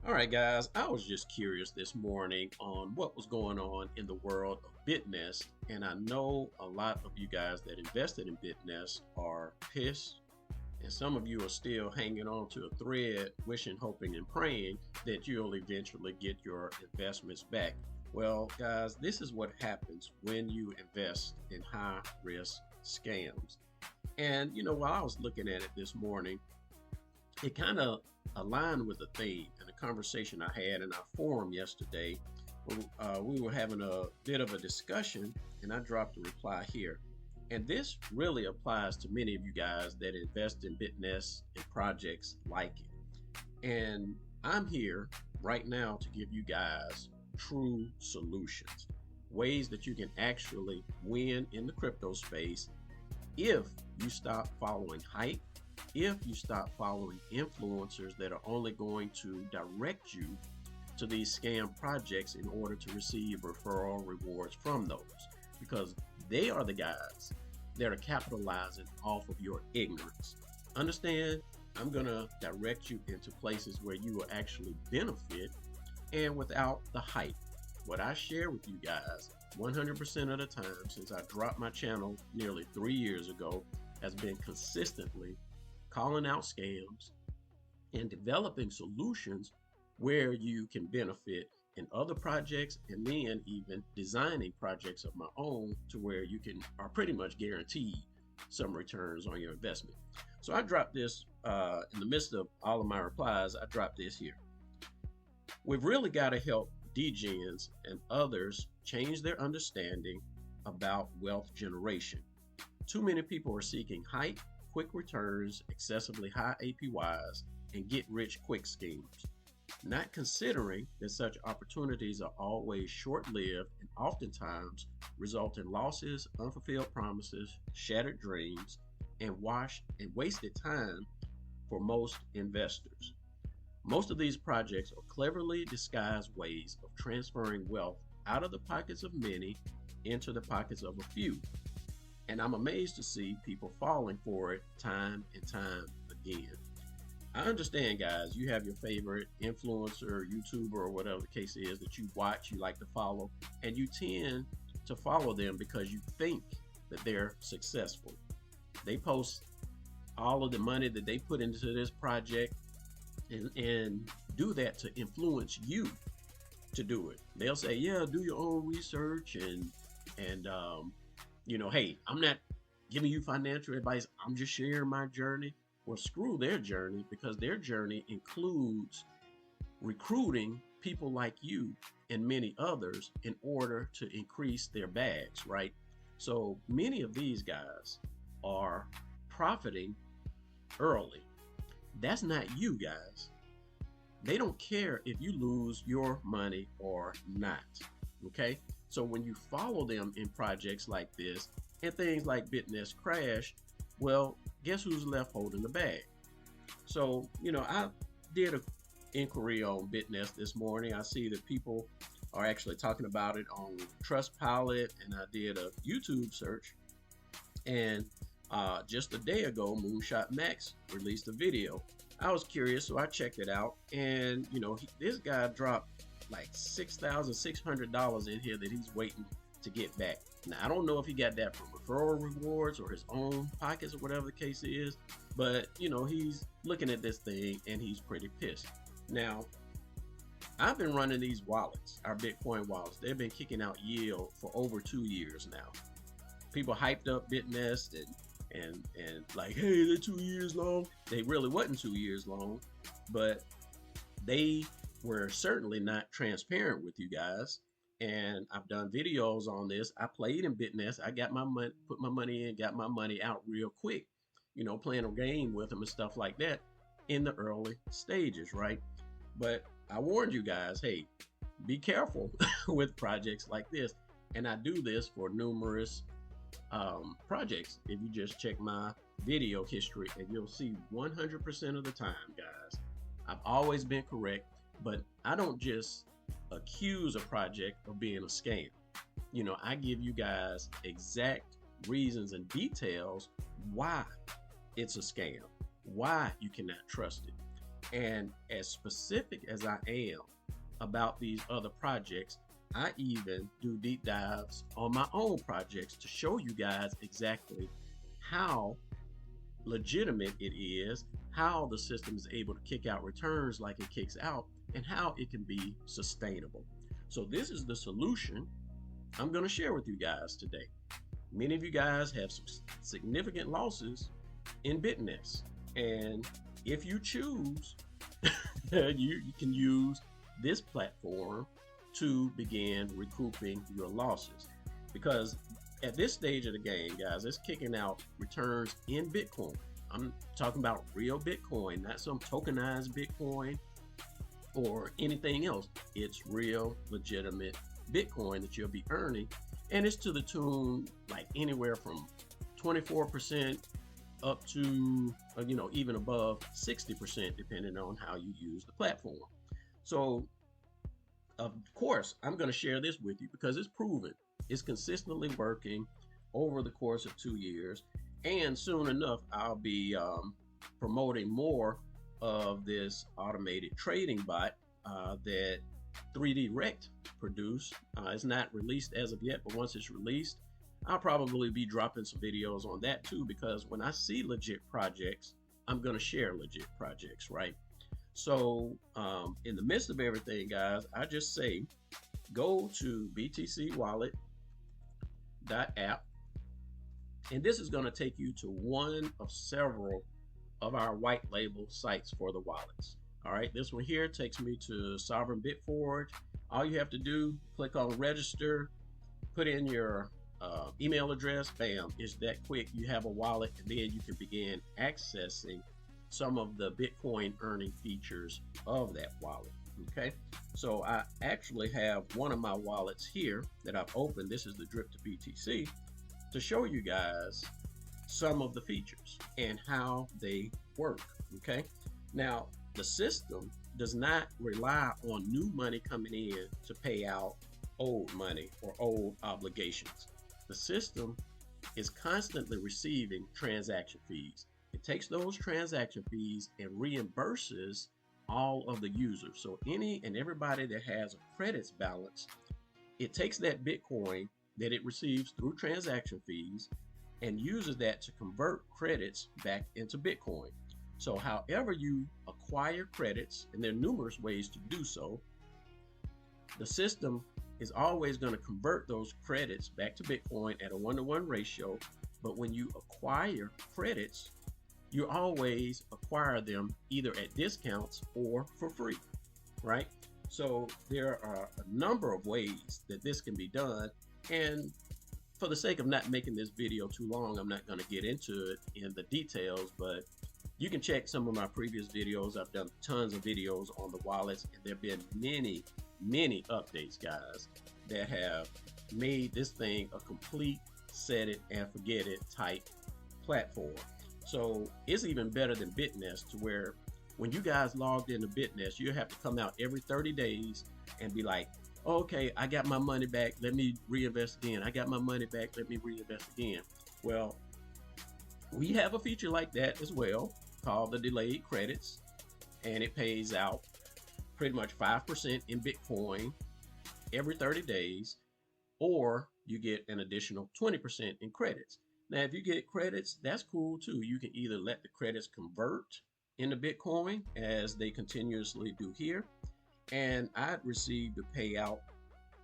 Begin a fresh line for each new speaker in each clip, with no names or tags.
All right, guys, I was just curious this morning on what was going on in the world of BitNest. And I know a lot of you guys that invested in BitNest are pissed. And some of you are still hanging on to a thread, wishing, hoping, and praying that you'll eventually get your investments back. Well, guys, this is what happens when you invest in high risk scams. And, while I was looking at it this morning, it kind of aligned with a theme and a conversation I had in our forum yesterday. We were having a bit of a discussion, and I dropped a reply here. And this really applies to many of you guys that invest in BitNest and projects like it. And I'm here right now to give you guys true solutions, ways that you can actually win in the crypto space if you stop following hype, if you stop following influencers that are only going to direct you to these scam projects in order to receive referral rewards from those, because they are the guys that are capitalizing off of your ignorance. Understand, I'm going to direct you into places where you will actually benefit and without the hype. What I share with you guys 100% of the time since I dropped my channel nearly 3 years ago has been consistently calling out scams and developing solutions where you can benefit in other projects, and then even designing projects of my own to where you are pretty much guaranteed some returns on your investment. So I dropped this in the midst of all of my replies. I dropped this here. We've really got to help degens and others change their understanding about wealth generation. Too many people are seeking hype, quick returns, excessively high APYs, and get rich quick schemes, not considering that such opportunities are always short-lived and oftentimes result in losses, unfulfilled promises, shattered dreams, and wasted time for most investors. Most of these projects are cleverly disguised ways of transferring wealth out of the pockets of many into the pockets of a few. And I'm amazed to see people falling for it time and time again. I understand, guys, you have your favorite influencer, YouTuber, or whatever the case is that you watch, you like to follow, and you tend to follow them because you think that they're successful. They post all of the money that they put into this project and do that to influence you to do it. They'll say, yeah, do your own research and hey, I'm not giving you financial advice. I'm just sharing my journey. Well, screw their journey, because their journey includes recruiting people like you and many others in order to increase their bags, right? So many of these guys are profiting early. That's not you guys. They don't care if you lose your money or not, okay? So when you follow them in projects like this and things like BitNest crash, well, guess who's left holding the bag? So, I did an inquiry on BitNest this morning. I see that people are actually talking about it on Trustpilot, and I did a YouTube search. And just a day ago, Moonshot Max released a video. I was curious, so I checked it out. And, this guy dropped like $6,600 in here that he's waiting to get back. Now, I don't know if he got that from referral rewards or his own pockets or whatever the case is, but he's looking at this thing and he's pretty pissed. Now, I've been running these wallets, our Bitcoin wallets. They've been kicking out yield for over 2 years now. People hyped up BitNest and like, hey, they're 2 years long. They really wasn't 2 years long, but they were certainly not transparent with you guys. And I've done videos on this. I played in BitNest. I got my money, put my money in, got my money out real quick, playing a game with them and stuff like that in the early stages, right? But I warned you guys, hey, be careful with projects like this. And I do this for numerous projects. If you just check my video history, and you'll see 100% of the time, guys, I've always been correct. But I don't just accuse a project of being a scam. I give you guys exact reasons and details why it's a scam, why you cannot trust it. And as specific as I am about these other projects, I even do deep dives on my own projects to show you guys exactly how legitimate it is, how the system is able to kick out returns like it kicks out, and how it can be sustainable. So this is the solution I'm going to share with you guys today. Many of you guys have some significant losses in BitNest, and if you choose, you can use this platform to begin recouping your losses. Because at this stage of the game, guys, it's kicking out returns in Bitcoin. I'm talking about real Bitcoin, not some tokenized Bitcoin or anything else. It's real, legitimate Bitcoin that you'll be earning, and it's to the tune like anywhere from 24% up to even above 60%, depending on how you use the platform. So of course I'm going to share this with you because it's proven, it's consistently working over the course of 2 years, and soon enough I'll be promoting more of this automated trading bot that 3D Rect produced. It's not released as of yet, but once it's released, I'll probably be dropping some videos on that too, because when I see legit projects, I'm going to share legit projects, right? So in the midst of everything, guys, I just say go to btcwallet.app, and this is going to take you to one of several of our white label sites for the wallets. All right, this one here takes me to Sovereign Bitforge. All you have to do, click on register, put in your email address, bam, it's that quick. You have a wallet, and then you can begin accessing some of the Bitcoin earning features of that wallet. Okay, so I actually have one of my wallets here that I've opened. This is the Drip to BTC, to show you guys some of the features and how they work. Okay, now the system does not rely on new money coming in to pay out old money or old obligations. The system is constantly receiving transaction fees. It takes those transaction fees and reimburses all of the users. So any and everybody that has a credits balance, it takes that Bitcoin that it receives through transaction fees and uses that to convert credits back into Bitcoin. So however you acquire credits, and there are numerous ways to do so, the system is always going to convert those credits back to Bitcoin at a 1-to-1 ratio. But when you acquire credits, you always acquire them either at discounts or for free, right? So there are a number of ways that this can be done, and for the sake of not making this video too long, I'm not going to get into it in the details, but you can check some of my previous videos. I've done tons of videos on the wallets, and there have been many updates, guys, that have made this thing a complete set it and forget it type platform. So it's even better than BitNest, to where when you guys logged into BitNest, you have to come out every 30 days and be like, okay, I got my money back, let me reinvest again. I got my money back, let me reinvest again. Well, we have a feature like that as well, called the delayed credits, and it pays out pretty much 5% in Bitcoin every 30 days, or you get an additional 20% in credits. Now, if you get credits, that's cool too. You can either let the credits convert into Bitcoin, as they continuously do here, and I received a payout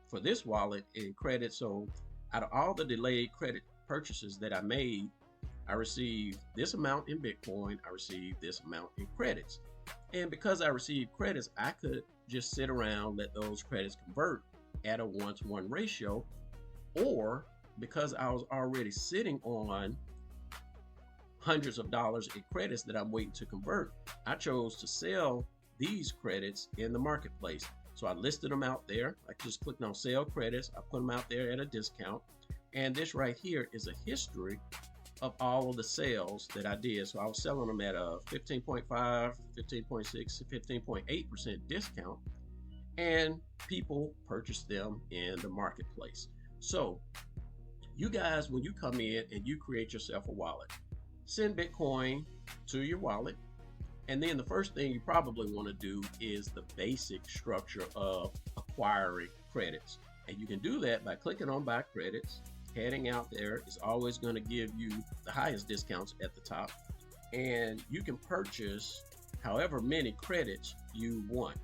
for this wallet in credits. So out of all the delayed credit purchases that I made, I received this amount in Bitcoin, I received this amount in credits. And because I received credits, I could just sit around, let those credits convert at a 1-to-1 ratio, or because I was already sitting on hundreds of dollars in credits that I'm waiting to convert, I chose to sell these credits in the marketplace. So I listed them out there. I just clicked on sell credits. I put them out there at a discount. And this right here is a history of all of the sales that I did. So I was selling them at a 15.5, 15.6, 15.8% discount, and people purchased them in the marketplace. So you guys, when you come in and you create yourself a wallet, send Bitcoin to your wallet, And then the first thing you probably want to do is the basic structure of acquiring credits. And you can do that by clicking on buy credits. Heading out there is always going to give you the highest discounts at the top. And you can purchase however many credits you want.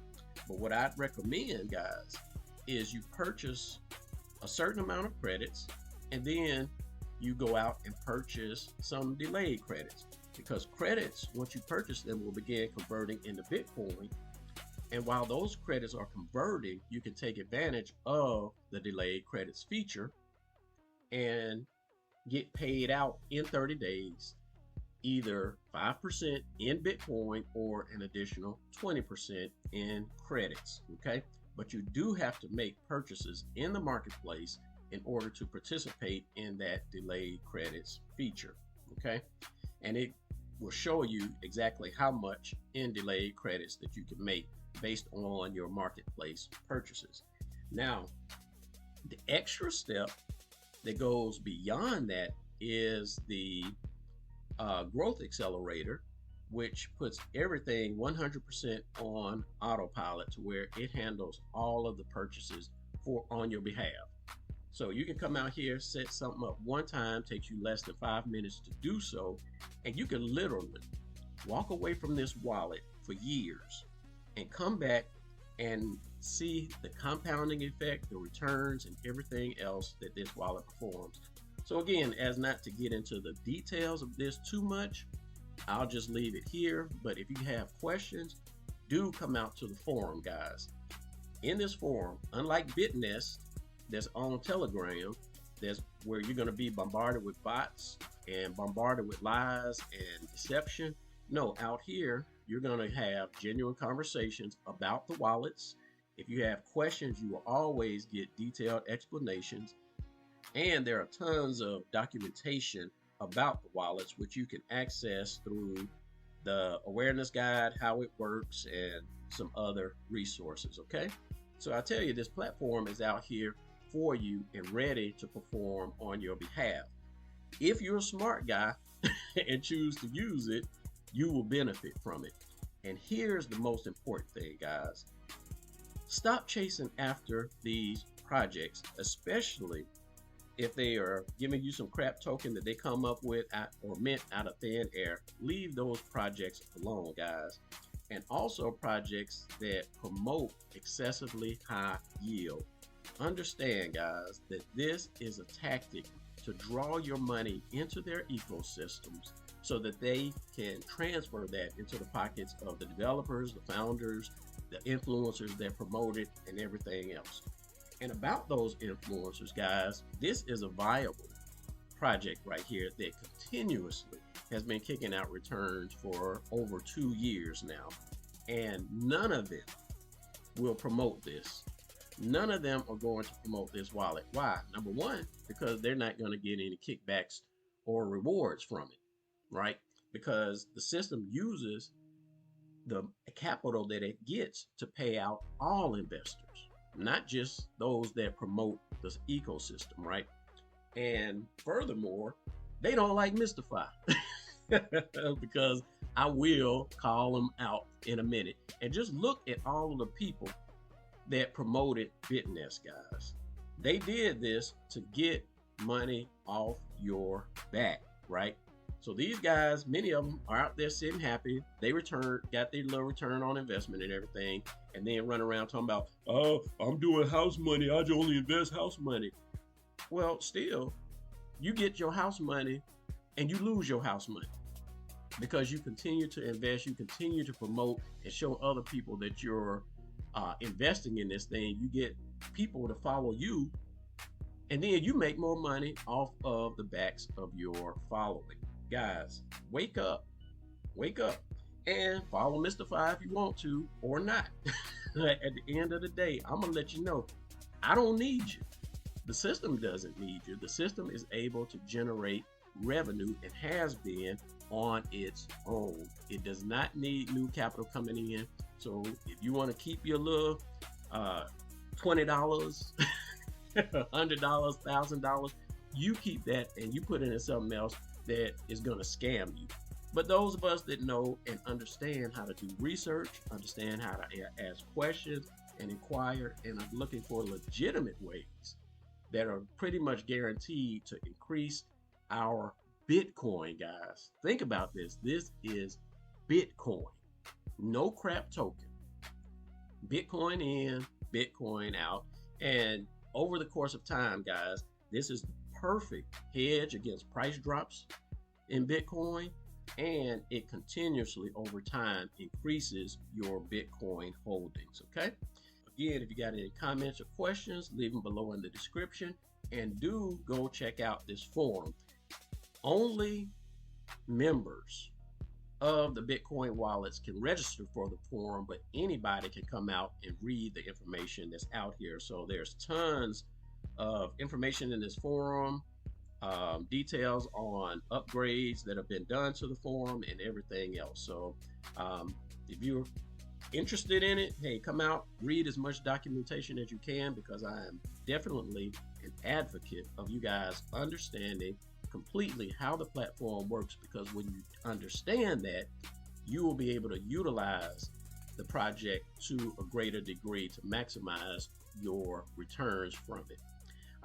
But what I'd recommend, guys, is you purchase a certain amount of credits and then you go out and purchase some delayed credits, because credits, once you purchase them, will begin converting into Bitcoin. And while those credits are converting, you can take advantage of the delayed credits feature and get paid out in 30 days, either 5% in Bitcoin or an additional 20% in credits. Okay, but you do have to make purchases in the marketplace in order to participate in that delayed credits feature. Okay, and it will show you exactly how much in delayed credits that you can make based on your marketplace purchases. Now, the extra step that goes beyond that is the growth accelerator, which puts everything 100% on autopilot to where it handles all of the purchases on your behalf. So you can come out here, set something up one time, takes you less than 5 minutes to do so, and you can literally walk away from this wallet for years and come back and see the compounding effect, the returns, and everything else that this wallet performs. So again, as not to get into the details of this too much, I'll just leave it here. But if you have questions, do come out to the forum, guys. In this forum, unlike BitNest, that's on Telegram, that's where you're going to be bombarded with bots and bombarded with lies and deception. No, out here, you're going to have genuine conversations about the wallets. If you have questions, you will always get detailed explanations. And there are tons of documentation about the wallets, which you can access through the awareness guide, how it works, and some other resources. Okay, so I tell you, this platform is out here for you and ready to perform on your behalf. If you're a smart guy and choose to use it, you will benefit from it. And here's the most important thing, guys. Stop chasing after these projects, especially if they are giving you some crap token that they come up with or mint out of thin air. Leave those projects alone, guys. And also projects that promote excessively high yield. Understand, guys, that this is a tactic to draw your money into their ecosystems so that they can transfer that into the pockets of the developers, the founders, the influencers that promote it, and everything else. And about those influencers, guys, this is a viable project right here that continuously has been kicking out returns for over 2 years now. And none of them will promote this. None of them are going to promote this wallet. Why? Number one, because they're not going to get any kickbacks or rewards from it, right? Because the system uses the capital that it gets to pay out all investors, not just those that promote this ecosystem, right? And furthermore, they don't like Mista Phi because I will call them out in a minute. And just look at all of the people that promoted BitNest, guys. They did this to get money off your back, right? So these guys, many of them are out there sitting happy. They got their little return on investment and everything, and then run around talking about, oh, I'm doing house money. I only invest house money. Well, still, you get your house money and you lose your house money because you continue to invest, you continue to promote and show other people that you're investing in this thing. You get people to follow you, and then you make more money off of the backs of your following. Guys, wake up, and follow Mista Phi if you want to or not. At the end of the day, I'm gonna let you know, I don't need you. The system doesn't need you. The system is able to generate revenue and has been on its own. It does not need new capital coming in. So if you want to keep your little $20, $100, $1,000, you keep that and you put it in something else that is going to scam you. But those of us that know and understand how to do research, understand how to ask questions and inquire, and are looking for legitimate ways that are pretty much guaranteed to increase our Bitcoin, guys. Think about this. This is Bitcoin, no crap token. Bitcoin in, Bitcoin out. And over the course of time, guys, this is the perfect hedge against price drops in Bitcoin, and it continuously over time increases your Bitcoin holdings. Okay. Again, if you got any comments or questions, leave them below in the description, and do go check out this forum. Only members of the Bitcoin wallets can register for the forum, but anybody can come out and read the information that's out here. So there's tons of information in this forum, details on upgrades that have been done to the forum and everything else. So if you're interested in it, hey, come out, read as much documentation as you can, because I am definitely an advocate of you guys understanding completely how the platform works, because when you understand that, you will be able to utilize the project to a greater degree to maximize your returns from it.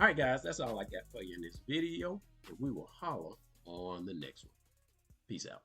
All right, guys, that's all I got for you in this video, and we will holler on the next one. Peace out.